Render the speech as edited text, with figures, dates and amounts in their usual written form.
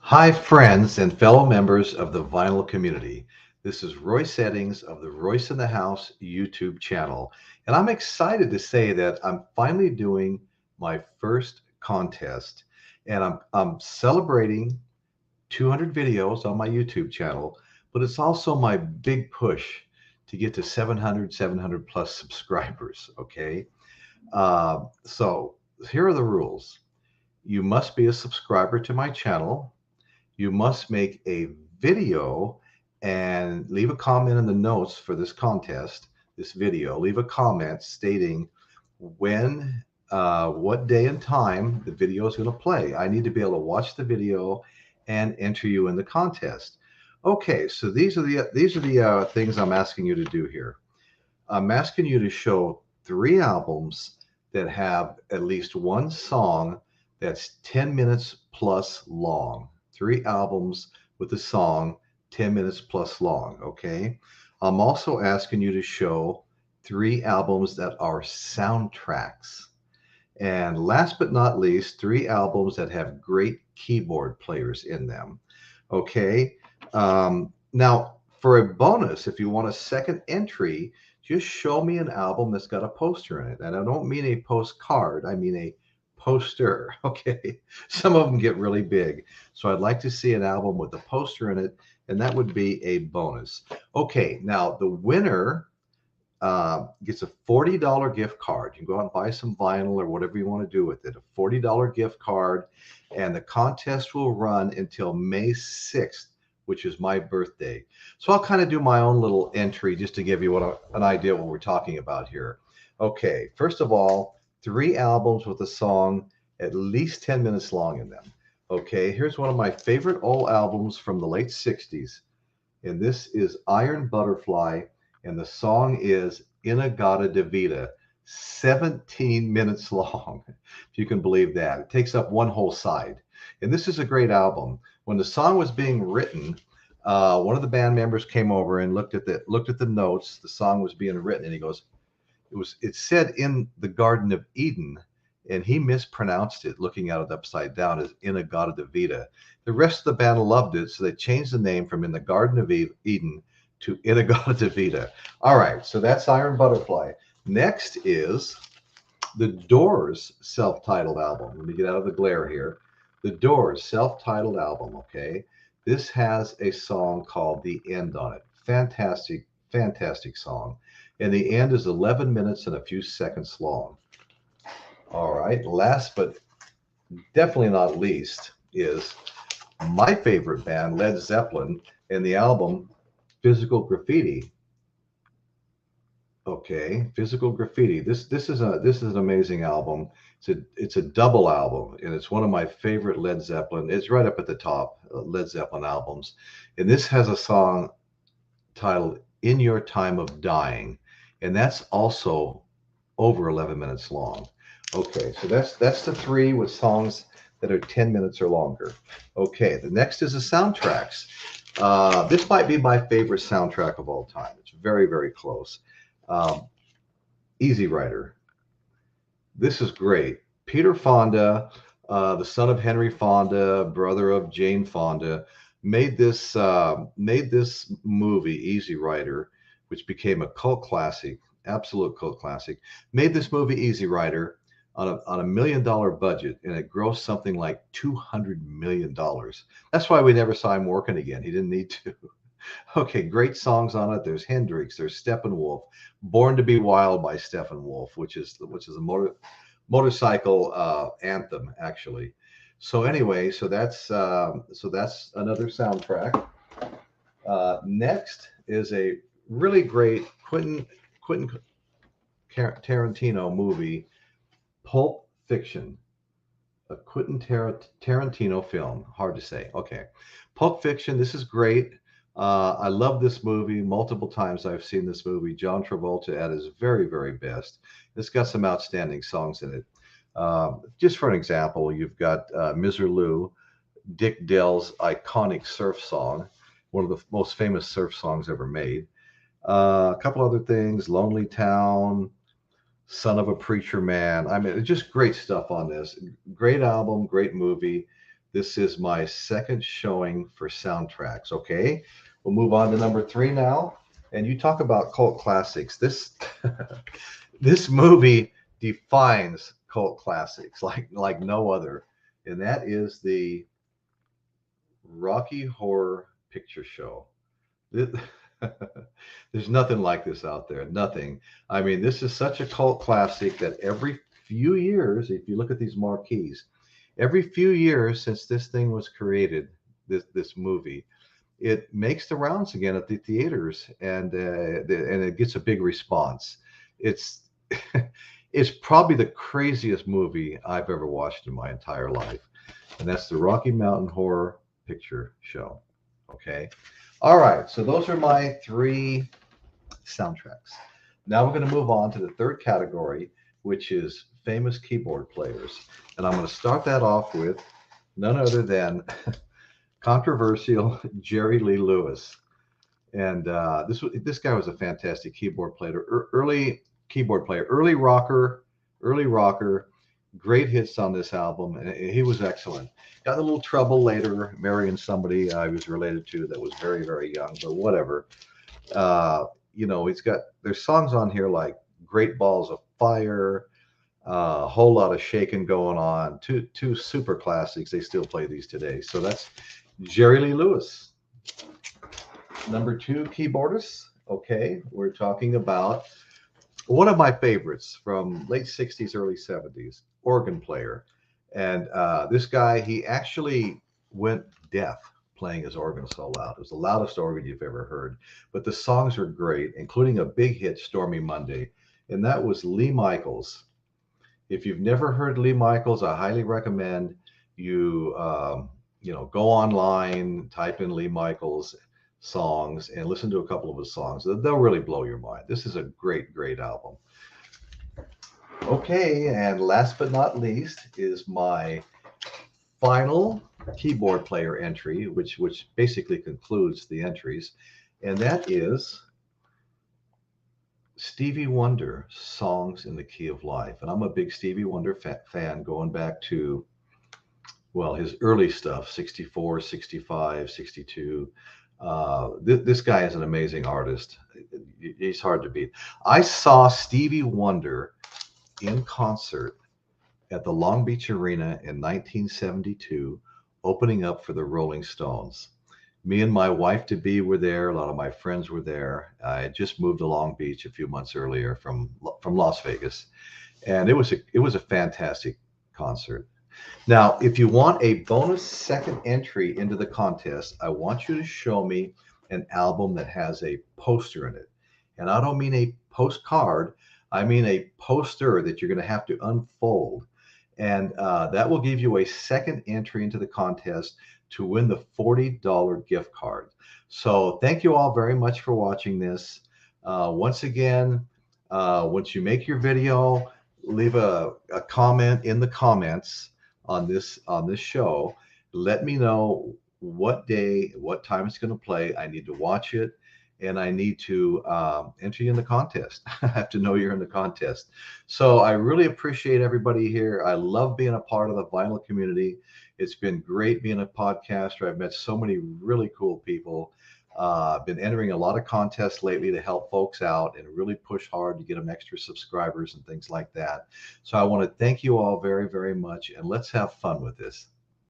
Hi, friends and fellow members of the vinyl community. This is Royce Settings of the Royce in the House YouTube channel. And I'm excited to say that I'm finally doing my first contest. And I'm celebrating 200 videos on my YouTube channel, but it's also my big push to get to 700 plus subscribers. Okay. So here are the rules. You must be a subscriber to my channel. You must make a video and leave a comment in the notes for this contest, this video. Leave a comment stating when, what day and time the video is going to play. I need to be able to watch the video and enter you in the contest. Okay, so these are the things I'm asking you to do here. I'm asking you to show 3 albums that have at least one song that's 10 minutes plus long. 3 albums with a song 10 minutes plus long, okay? I'm also asking you to show 3 albums that are soundtracks. And last but not least, 3 albums that have great keyboard players in them. Okay. Now, for a bonus, if you want a second entry, just show me an album that's got a poster in it. And I don't mean a postcard, I mean a poster. Okay. Some of them get really big. So I'd like to see an album with a poster in it, and that would be a bonus. Okay. Now, the winner gets a $40 gift card. You can go out and buy some vinyl or whatever you want to do with it. A $40 gift card, and the contest will run until May 6th, which is my birthday. So I'll kind of do my own little entry just to give you an idea of what we're talking about here. Okay, first of all, 3 albums with a song at least 10 minutes long in them. Okay, here's one of my favorite old albums from the late 60s, and this is Iron Butterfly, and the song is Inagata de Vida, 17 minutes long, if you can believe that. It takes up one whole side. And this is a great album. When the song was being written, one of the band members came over and looked at the notes. The song was being written, and he goes, it said in the Garden of Eden, and he mispronounced it, looking at it upside down, as Inagata de Vida. The rest of the band loved it, so they changed the name from In the Garden of Eden to Inagata de Vida. All right, so that's Iron Butterfly. Next is the Doors self-titled album. Let me get out of the glare here. The Doors self-titled album, okay? This has a song called The End on it. Fantastic, fantastic song. And the end is 11 minutes and a few seconds long. All right, last but definitely not least is my favorite band, Led Zeppelin, and the album Physical Graffiti. Okay, Physical Graffiti. This is an amazing album. It's a double album, and it's one of my favorite Led Zeppelin. It's right up at the top, Led Zeppelin albums. And this has a song titled In Your Time of Dying, and that's also over 11 minutes long. Okay, so that's the 3 with songs that are 10 minutes or longer. Okay, the next is the soundtracks. This might be my favorite soundtrack of all time. It's very, very close. Um, Easy Rider. This is great. Peter Fonda, the son of Henry Fonda, brother of Jane Fonda, made this movie Easy Rider, which became a cult classic, absolute cult classic. Made this movie Easy Rider on a $1 million budget, and it grossed something like $200 million. That's why we never saw him working again. He didn't need to. Okay, great songs on it. There's Hendrix, there's Steppenwolf, "Born to Be Wild" by Steppenwolf, which is a motorcycle anthem actually. So anyway, so that's another soundtrack. Next is a really great Quentin Tarantino movie, Pulp Fiction. A Quentin Tarantino film. Hard to say. Okay. Pulp Fiction. This is great. I love this movie. Multiple times I've seen this movie. John Travolta at his very, very best. It's got some outstanding songs in it. Just for an example, you've got Miserlou, Dick Dale's iconic surf song, one of the most famous surf songs ever made. A couple other things, Lonely Town, Son of a Preacher Man. I mean, it's just great stuff on this. Great album, great movie. This is my second showing for soundtracks. Okay, we'll move on to number three now. And you talk about cult classics. This this movie defines cult classics like no other, and that is the Rocky Horror Picture Show. There's nothing like this out there. Nothing. I mean, this is such a cult classic that every few years, if you look at these marquees, every few years since this thing was created, this movie, it makes the rounds again at the theaters, and it gets a big response. It's it's probably the craziest movie I've ever watched in my entire life, and that's the Rocky Mountain Horror Picture Show. Okay. All right. So those are my three soundtracks. Now we're going to move on to the third category, which is famous keyboard players. And I'm going to start that off with none other than controversial Jerry Lee Lewis. And this guy was a fantastic keyboard player, early keyboard player, early rocker, great hits on this album, and he was excellent. Got in a little trouble later, marrying somebody I was related to that was very, very young, but whatever. He's got there's songs on here like "Great Balls of Fire," a whole lot of shaking going on. Two super classics. They still play these today. So that's Jerry Lee Lewis. Number two keyboardist. Okay, we're talking about one of my favorites from late 60s, early 70s, organ player. And this guy, he actually went deaf playing his organ so loud. It was the loudest organ you've ever heard. But the songs are great, including a big hit, Stormy Monday. And that was Lee Michaels. If you've never heard Lee Michaels, I highly recommend you go online, type in Lee Michaels songs and listen to a couple of his songs. They'll really blow your mind. This is a great, great album. Okay, and last but not least is my final keyboard player entry, which basically concludes the entries, and that is Stevie Wonder, Songs in the Key of Life. And I'm a big Stevie Wonder fan going back to, well, his early stuff, 64, 65, 62. This guy is an amazing artist. He's hard to beat. I saw Stevie Wonder in concert at the Long Beach Arena in 1972, opening up for the Rolling Stones. Me and my wife-to-be were there. A lot of my friends were there. I had just moved to Long Beach a few months earlier from Las Vegas, and it was a fantastic concert. Now, if you want a bonus second entry into the contest, I want you to show me an album that has a poster in it. And I don't mean a postcard, I mean a poster that you're going to have to unfold. And that will give you a second entry into the contest to win the $40 gift card. So thank you all very much for watching this. Once again, once you make your video, leave a comment in the comments on this show. Let me know what day, what time it's going to play. I need to watch it, and I need to enter you in the contest. I have to know you're in the contest. So I really appreciate everybody here. I love being a part of the vinyl community. It's been great being a podcaster. I've met so many really cool people. I've been entering a lot of contests lately to help folks out and really push hard to get them extra subscribers and things like that. So I want to thank you all very, very much, and let's have fun with this.